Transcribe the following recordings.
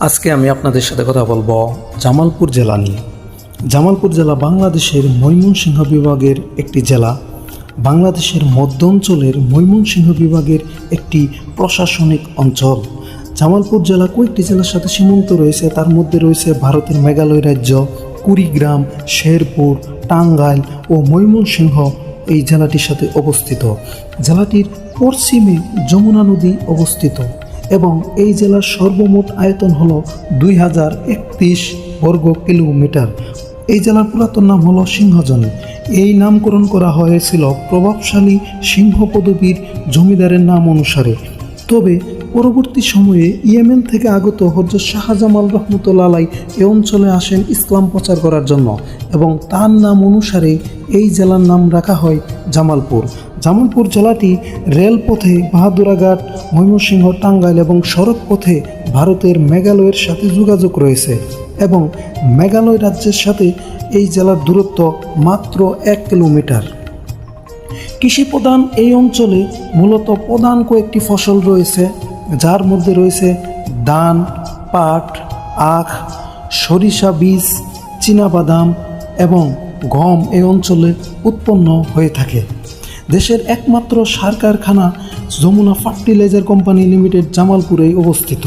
আজকে আমি আপনাদের সাথে কথা বলবো জামালপুর জেলা নিয়ে। জামালপুর জেলা বাংলাদেশের ময়মনসিংহ বিভাগের একটি জেলা। বাংলাদেশের মধ্য অঞ্চলের ময়মনসিংহ বিভাগের একটি প্রশাসনিক অঞ্চল। জামালপুর জেলা কয়েকটি জেলার সাথে সীমান্ত রয়েছে, তার মধ্যে রয়েছে ভারতের মেঘালয় রাজ্য, কুড়িগ্রাম, শেরপুর, টাঙ্গাইল ও ময়মনসিংহ এই জেলাটির সাথে অবস্থিত। জেলাটির পশ্চিমে যমুনা নদী অবস্থিত এবং এই জেলার সর্বমোট আয়তন হল 2031 বর্গ কিলোমিটার। এই জেলার পুরাতন নাম হলো সিংহজনী। এই নামকরণ করা হয়েছিল প্রভাবশালী সিংহ পদবীর জমিদারের নাম অনুসারে। তবে পরবর্তী সময়ে ইয়েমেন থেকে আগত হযরত শাহজামাল রহমতুল্লাহ আলাইহি এই অঞ্চলে আসেন ইসলাম প্রচার করার জন্য এবং তার নাম অনুসারে এই জেলার নাম রাখা হয় জামালপুর। জামালপুর জেলাটি রেলপথে বাহাদুরাঘাট, ময়মনসিংহ, টাঙ্গাইল এবং সড়ক পথে ভারতের মেঘালয়ের সাথে যোগাযোগ রয়েছে এবং মেঘালয় রাজ্যের সাথে এই জেলার দূরত্ব মাত্র 1 কিলোমিটার। কৃষি প্রধান এই অঞ্চলে মূলত প্রধান কয়েকটি ফসল রয়েছে, যার মধ্যে রয়েছে ধান, পাট, আখ, সরিষা বীজ, চীনাবাদাম এবং গম এই অঞ্চলে উৎপন্ন হয়ে থাকে। দেশের একমাত্র সার কারখানা যমুনা ফার্টিলাইজার কোম্পানি লিমিটেড জামালপুরে অবস্থিত।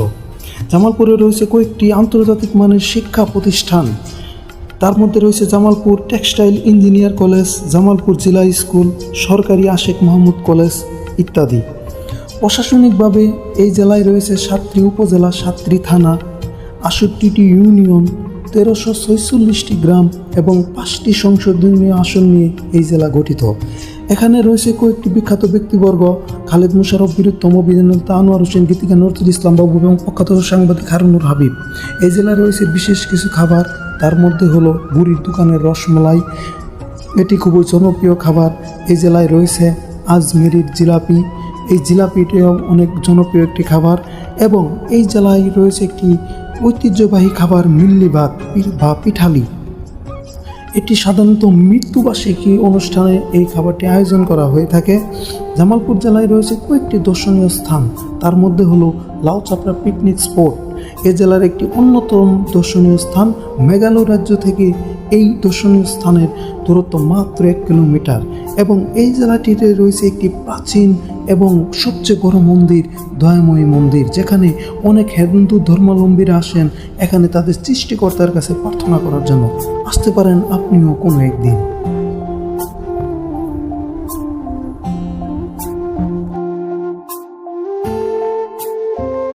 জামালপুরে রয়েছে কয়েকটি আন্তর্জাতিক মানের শিক্ষা প্রতিষ্ঠান, তার মধ্যে রয়েছে Jamalpur textile engineer college, Jamalpur জেলা স্কুল, সরকারি আশেক মাহমুদ কলেজ ইত্যাদি। প্রশাসনিকভাবে এই জেলায় রয়েছে 7টি উপজেলা, 7টি থানা, 68টি ইউনিয়ন, 1346টি গ্রাম এবং 5টি সংসদীয় আসন নিয়ে এই জেলা গঠিত। এখানে রয়েছে কয়েকটি বিখ্যাত ব্যক্তিবর্গ: খালেদ মোশাররফ, বীরুত্তম অভিনেতা আনোয়ার হোসেন, গীতিকার নজরুল ইসলাম বাবু এবং প্রখ্যাত সাংবাদিক হারুনুর হাবিব। এই জেলায় রয়েছে বিশেষ কিছু খাবার, তার মধ্যে হলো বুড়ির দোকানের রসমালাই, এটি খুবই জনপ্রিয় খাবার। এই জেলায় রয়েছে আজমেরির জিলাপি, এই জিলাপিটিও অনেক জনপ্রিয় একটি খাবার। এবং এই জেলায় রয়েছে একটি ঐতিহ্যবাহী খাবার মিল্লি ভাত বা পিঠালি। এটি সাধারণত মৃত্যুবার্ষিকী অনুষ্ঠানে এই খাবারটি আয়োজন করা হয়ে থাকে। জামালপুর জেলায় রয়েছে কয়েকটি দর্শনীয় স্থান, তার মধ্যে হলো লাউচাপড়া পিকনিক স্পট। এ জেলার একটি অন্যতম দর্শনীয় স্থান। মেঘালয় রাজ্য থেকে এই দর্শনীয় স্থানের দূরত্ব মাত্র 1 কিলোমিটার এবং এই জেলাটিতে রয়েছে একটি প্রাচীন এবং সবচেয়ে বড় মন্দির, দয়াময়ী মন্দির, যেখানে অনেক হিন্দু ধর্মাবলম্বীরা আসেন এখানে তাদের সৃষ্টিকর্তার কাছে প্রার্থনা করার জন্য। আসতে পারেন আপনিও কোনো একদিন।